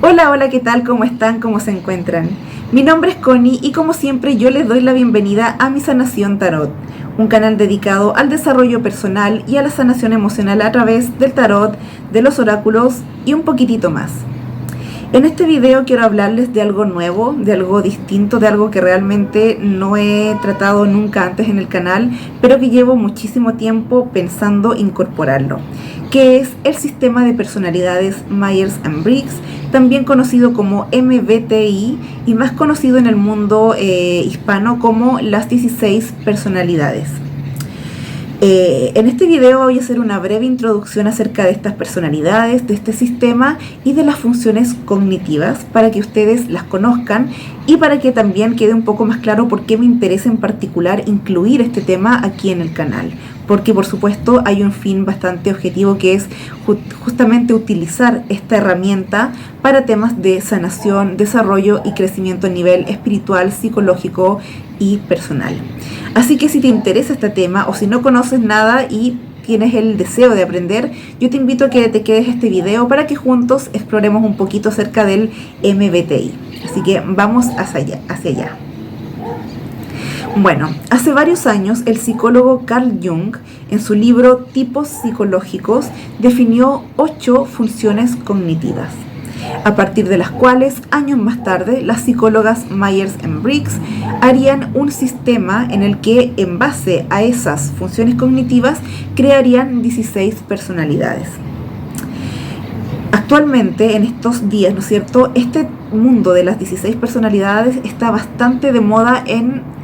Hola, hola, ¿qué tal? ¿Cómo están? ¿Cómo se encuentran? Mi nombre es Connie y como siempre yo les doy la bienvenida a Mi Sanación Tarot, un canal dedicado al desarrollo personal y a la sanación emocional a través del tarot, de los oráculos y un poquitito más. En este video quiero hablarles de algo nuevo, de algo distinto, de algo que realmente no he tratado nunca antes en el canal, pero que llevo muchísimo tiempo pensando incorporarlo, que es el sistema de personalidades Myers-Briggs, también conocido como MBTI y más conocido en el mundo hispano como las 16 personalidades. En este video voy a hacer una breve introducción acerca de estas personalidades, de este sistema y de las funciones cognitivas para que ustedes las conozcan y para que también quede un poco más claro por qué me interesa en particular incluir este tema aquí en el canal. Porque por supuesto hay un fin bastante objetivo que es justamente utilizar esta herramienta para temas de sanación, desarrollo y crecimiento a nivel espiritual, psicológico y personal. Así que si te interesa este tema o si no conoces nada y tienes el deseo de aprender, yo te invito a que te quedes este video para que juntos exploremos un poquito acerca del MBTI. Así que vamos hacia allá. Bueno, hace varios años el psicólogo Carl Jung, en su libro Tipos psicológicos, definió 8 funciones cognitivas, a partir de las cuales, años más tarde, las psicólogas Myers-Briggs harían un sistema en el que, en base a esas funciones cognitivas, crearían 16 personalidades. Actualmente, en estos días, ¿no es cierto?, este mundo de las 16 personalidades está bastante de moda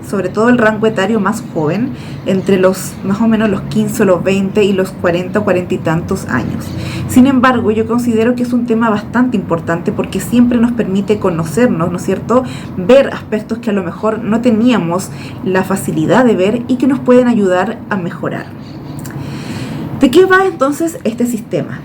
sobre todo el rango etario más joven, entre los más o menos los 15 o los 20 y los 40 y tantos años. Sin embargo, yo considero que es un tema bastante importante porque siempre nos permite conocernos, ¿no es cierto?, ver aspectos que a lo mejor no teníamos la facilidad de ver y que nos pueden ayudar a mejorar. ¿De qué va entonces este sistema?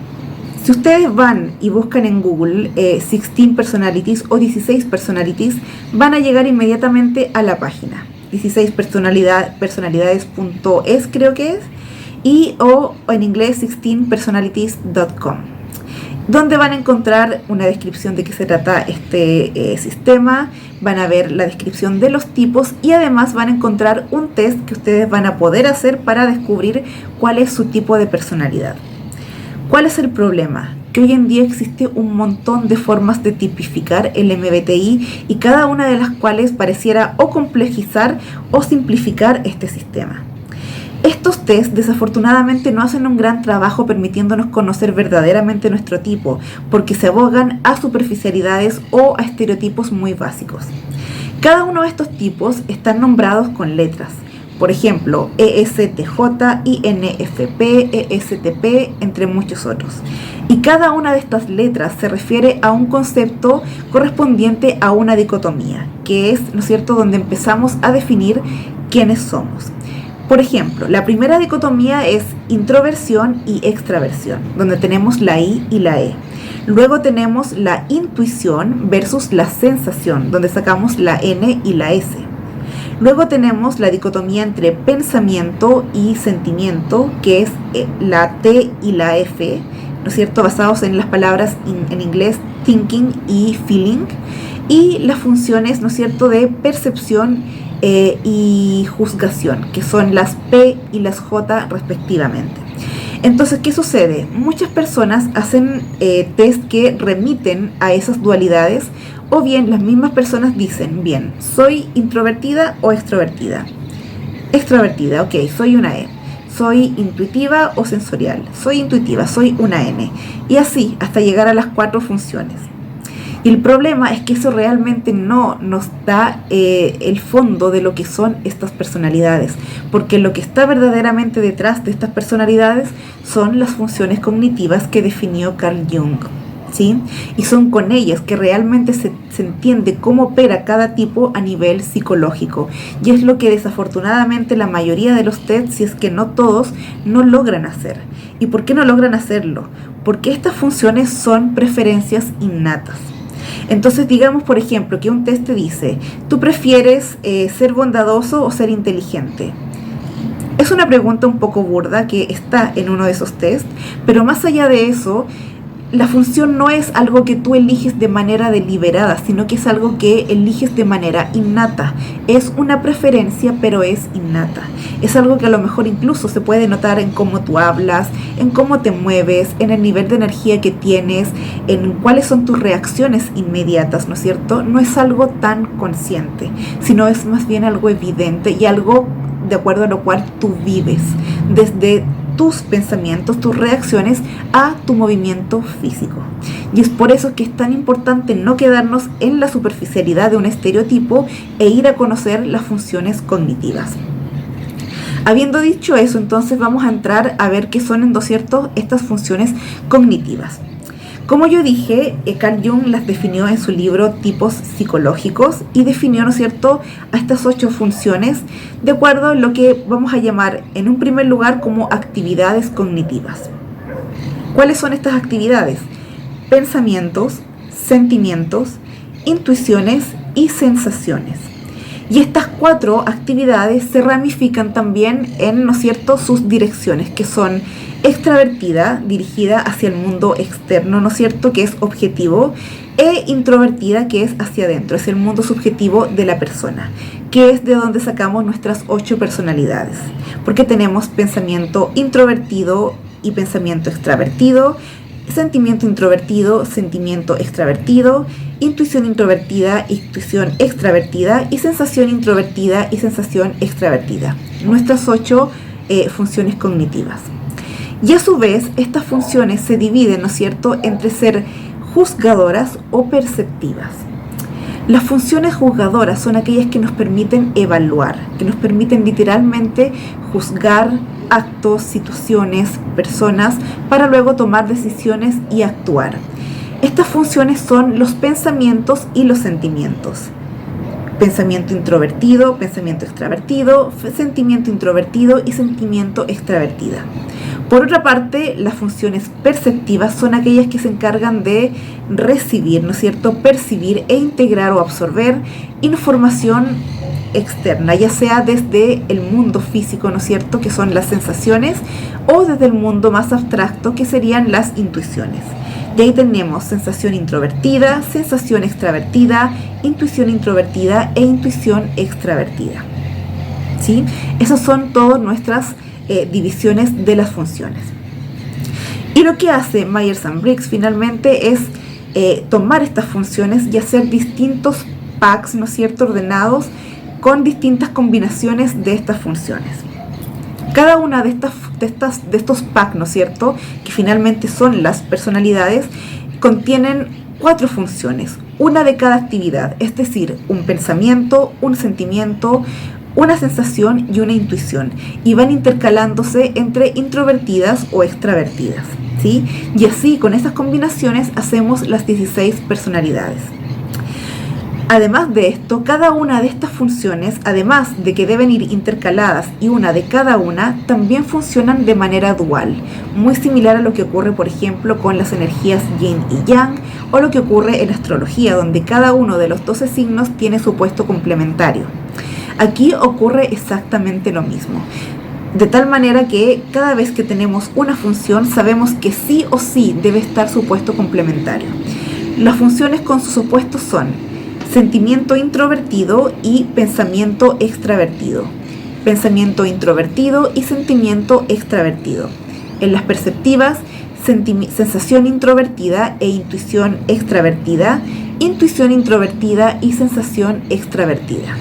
Si ustedes van y buscan en Google 16 personalities o 16 personalities, van a llegar inmediatamente a la página 16personalidades.es creo que es, o en inglés 16personalities.com, donde van a encontrar una descripción de qué se trata este sistema, van a ver la descripción de los tipos y además van a encontrar un test que ustedes van a poder hacer para descubrir cuál es su tipo de personalidad. ¿Cuál es el problema? Que hoy en día existe un montón de formas de tipificar el MBTI y cada una de las cuales pareciera o complejizar o simplificar este sistema. Estos test desafortunadamente no hacen un gran trabajo permitiéndonos conocer verdaderamente nuestro tipo, porque se abogan a superficialidades o a estereotipos muy básicos. Cada uno de estos tipos están nombrados con letras. Por ejemplo, ESTJ, INFP, ESTP, entre muchos otros. Y cada una de estas letras se refiere a un concepto correspondiente a una dicotomía, que es, ¿no es cierto?, donde empezamos a definir quiénes somos. Por ejemplo, la primera dicotomía es introversión y extraversión, donde tenemos la I y la E. Luego tenemos la intuición versus la sensación, donde sacamos la N y la S. Luego tenemos la dicotomía entre pensamiento y sentimiento, que es la T y la F, ¿no es cierto?, basados en las palabras en inglés thinking y feeling, y las funciones, ¿no es cierto?, de percepción y juzgación, que son las P y las J respectivamente. Entonces, ¿qué sucede? Muchas personas hacen test que remiten a esas dualidades, o bien las mismas personas dicen, bien, ¿soy introvertida o extrovertida? Extrovertida, ok, soy una E. ¿Soy intuitiva o sensorial? Soy intuitiva, soy una N. Y así, hasta llegar a las 4 funciones. Y el problema es que eso realmente no nos da el fondo de lo que son estas personalidades, porque lo que está verdaderamente detrás de estas personalidades son las funciones cognitivas que definió Carl Jung, ¿sí? Y son con ellas que realmente se entiende cómo opera cada tipo a nivel psicológico. Y es lo que desafortunadamente la mayoría de los test, si es que no todos, no logran hacer. ¿Y por qué no logran hacerlo? Porque estas funciones son preferencias innatas. Entonces digamos, por ejemplo, que un test te dice, ¿tú prefieres ser bondadoso o ser inteligente? Es una pregunta un poco burda que está en uno de esos test, pero más allá de eso, la función no es algo que tú eliges de manera deliberada, sino que es algo que eliges de manera innata. Es una preferencia, pero es innata. Es algo que a lo mejor incluso se puede notar en cómo tú hablas, en cómo te mueves, en el nivel de energía que tienes, en cuáles son tus reacciones inmediatas, ¿no es cierto? No es algo tan consciente, sino es más bien algo evidente y algo de acuerdo a lo cual tú vives, desde tus pensamientos, tus reacciones a tu movimiento físico. Y es por eso que es tan importante no quedarnos en la superficialidad de un estereotipo e ir a conocer las funciones cognitivas. Habiendo dicho eso, entonces vamos a entrar a ver qué son, ¿no es cierto?, estas funciones cognitivas. Como yo dije, Carl Jung las definió en su libro Tipos Psicológicos y definió, ¿no es cierto?, a estas 8 funciones de acuerdo a lo que vamos a llamar en un primer lugar como actividades cognitivas. ¿Cuáles son estas actividades? Pensamientos, sentimientos, intuiciones y sensaciones. Y estas 4 actividades se ramifican también en, ¿no es cierto?, sus direcciones, que son extravertida, dirigida hacia el mundo externo, ¿no es cierto?, que es objetivo, e introvertida, que es hacia adentro, es el mundo subjetivo de la persona, que es de donde sacamos nuestras 8 personalidades, porque tenemos pensamiento introvertido y pensamiento extravertido, sentimiento introvertido, sentimiento extravertido, intuición introvertida, intuición extravertida y sensación introvertida y sensación extravertida. Nuestras 8 funciones cognitivas. Y a su vez, estas funciones se dividen, ¿no es cierto?, entre ser juzgadoras o perceptivas. Las funciones juzgadoras son aquellas que nos permiten evaluar, que nos permiten literalmente juzgar actos, situaciones, personas, para luego tomar decisiones y actuar. Estas funciones son los pensamientos y los sentimientos. Pensamiento introvertido, pensamiento extravertido, sentimiento introvertido y sentimiento extravertida. Por otra parte, las funciones perceptivas son aquellas que se encargan de recibir, ¿no es cierto?, percibir e integrar o absorber información externa, ya sea desde el mundo físico, ¿no es cierto?, que son las sensaciones, o desde el mundo más abstracto, que serían las intuiciones. Y ahí tenemos sensación introvertida, sensación extravertida, intuición introvertida e intuición extravertida. ¿Sí? Esas son todas nuestras divisiones de las funciones. Y lo que hace Myers-Briggs finalmente es tomar estas funciones y hacer distintos packs, ¿no es cierto?, ordenados con distintas combinaciones de estas funciones. Cada una de estos packs, ¿no es cierto?, que finalmente son las personalidades, contienen 4 funciones, una de cada actividad, es decir, un pensamiento, un sentimiento, una sensación y una intuición, y van intercalándose entre introvertidas o extravertidas, ¿sí? Y así, con estas combinaciones, hacemos las 16 personalidades. Además de esto, cada una de estas funciones, además de que deben ir intercaladas y una de cada una, también funcionan de manera dual, muy similar a lo que ocurre, por ejemplo, con las energías yin y yang, o lo que ocurre en astrología, donde cada uno de los 12 signos tiene su puesto complementario. Aquí ocurre exactamente lo mismo, de tal manera que cada vez que tenemos una función sabemos que sí o sí debe estar su puesto complementario. Las funciones con sus opuestos son sentimiento introvertido y pensamiento extravertido, pensamiento introvertido y sentimiento extravertido. En las perceptivas, sensación introvertida e intuición extravertida, intuición introvertida y sensación extravertida.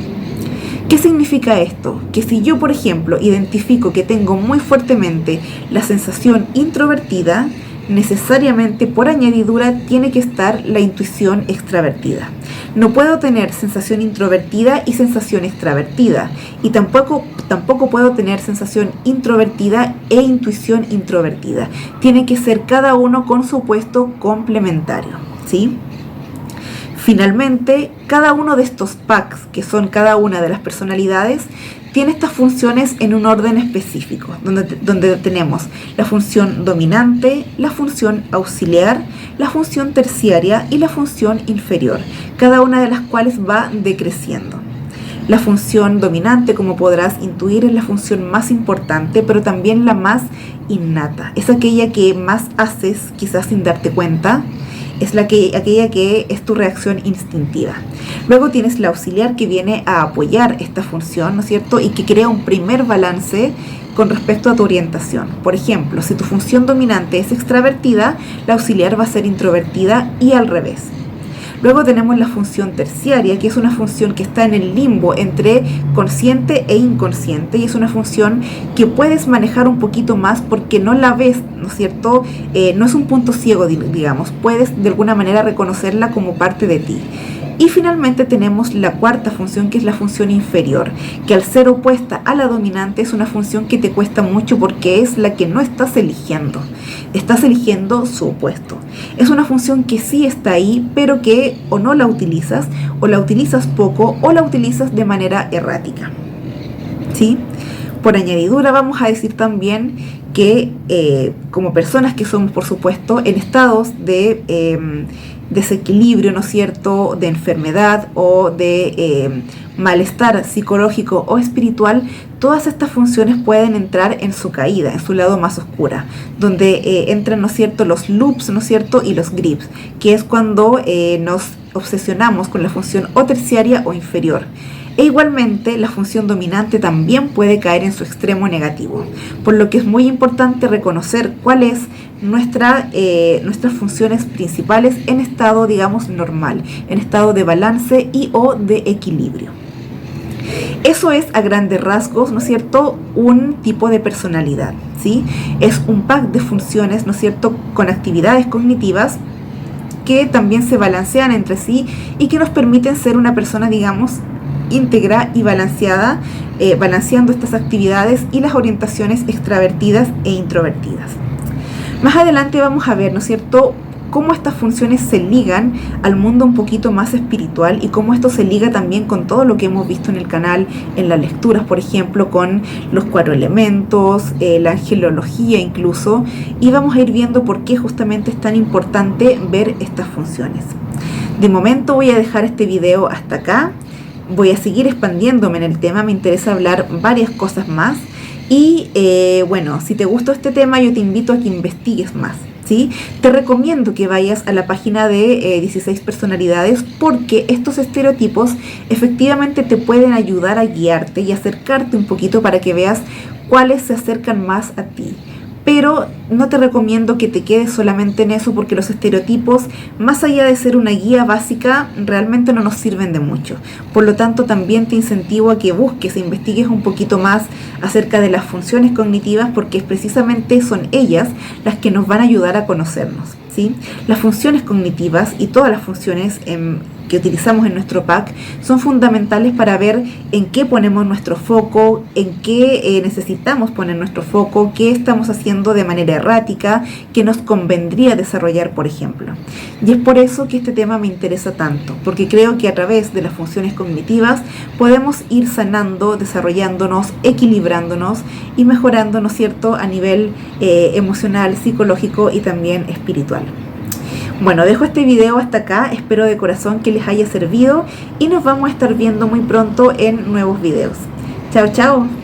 ¿Qué significa esto? Que si yo, por ejemplo, identifico que tengo muy fuertemente la sensación introvertida, necesariamente por añadidura tiene que estar la intuición extravertida. No puedo tener sensación introvertida y sensación extravertida, y tampoco puedo tener sensación introvertida e intuición introvertida. Tiene que ser cada uno con su puesto complementario, ¿sí? Finalmente, cada uno de estos packs, que son cada una de las personalidades, tiene estas funciones en un orden específico, donde tenemos la función dominante, la función auxiliar, la función terciaria y la función inferior, cada una de las cuales va decreciendo. La función dominante, como podrás intuir, es la función más importante, pero también la más innata. Es aquella que más haces, quizás sin darte cuenta. Es aquella que es tu reacción instintiva. Luego tienes la auxiliar, que viene a apoyar esta función, ¿no es cierto? Y que crea un primer balance con respecto a tu orientación. Por ejemplo, si tu función dominante es extravertida, la auxiliar va a ser introvertida y al revés. Luego tenemos la función terciaria, que es una función que está en el limbo entre consciente e inconsciente, y es una función que puedes manejar un poquito más porque no la ves, ¿no es cierto? No es un punto ciego, digamos, puedes de alguna manera reconocerla como parte de ti. Y finalmente tenemos la cuarta función, que es la función inferior, que al ser opuesta a la dominante es una función que te cuesta mucho porque es la que no estás eligiendo su opuesto. Es una función que sí está ahí, pero que o no la utilizas, o la utilizas poco, o la utilizas de manera errática, ¿sí? Por añadidura vamos a decir también que como personas que somos, por supuesto, en estados de desequilibrio, ¿no es cierto?, de enfermedad o de malestar psicológico o espiritual, todas estas funciones pueden entrar en su caída, en su lado más oscura, donde entran, ¿no es cierto?, los loops, ¿no es cierto?, y los grips, que es cuando nos obsesionamos con la función o terciaria o inferior. E igualmente la función dominante también puede caer en su extremo negativo, por lo que es muy importante reconocer cuál es nuestras funciones principales en estado, digamos, normal, en estado de balance y o de equilibrio. Eso es a grandes rasgos, ¿no es cierto?, un tipo de personalidad, ¿sí? Es un pack de funciones, ¿no es cierto?, con actividades cognitivas que también se balancean entre sí y que nos permiten ser una persona, digamos, íntegra y balanceada, balanceando estas actividades y las orientaciones extravertidas e introvertidas. Más adelante vamos a ver, ¿no es cierto?, cómo estas funciones se ligan al mundo un poquito más espiritual y cómo esto se liga también con todo lo que hemos visto en el canal, en las lecturas, por ejemplo, con los 4 elementos, la angelología incluso, y vamos a ir viendo por qué justamente es tan importante ver estas funciones. De momento voy a dejar este video hasta acá. Voy a seguir expandiéndome en el tema, me interesa hablar varias cosas más y bueno, si te gustó este tema yo te invito a que investigues más, ¿sí? Te recomiendo que vayas a la página de 16 personalidades porque estos estereotipos efectivamente te pueden ayudar a guiarte y acercarte un poquito para que veas cuáles se acercan más a ti. Pero no te recomiendo que te quedes solamente en eso porque los estereotipos, más allá de ser una guía básica, realmente no nos sirven de mucho. Por lo tanto, también te incentivo a que busques e investigues un poquito más acerca de las funciones cognitivas porque precisamente son ellas las que nos van a ayudar a conocernos, ¿sí? Las funciones cognitivas y todas las funciones que utilizamos en nuestro pack son fundamentales para ver en qué ponemos nuestro foco, en qué necesitamos poner nuestro foco, qué estamos haciendo de manera errática, qué nos convendría desarrollar, por ejemplo. Y es por eso que este tema me interesa tanto, porque creo que a través de las funciones cognitivas podemos ir sanando, desarrollándonos, equilibrándonos y mejorando, ¿no es cierto?, a nivel emocional, psicológico y también espiritual. Bueno, dejo este video hasta acá, espero de corazón que les haya servido y nos vamos a estar viendo muy pronto en nuevos videos. Chao, chao.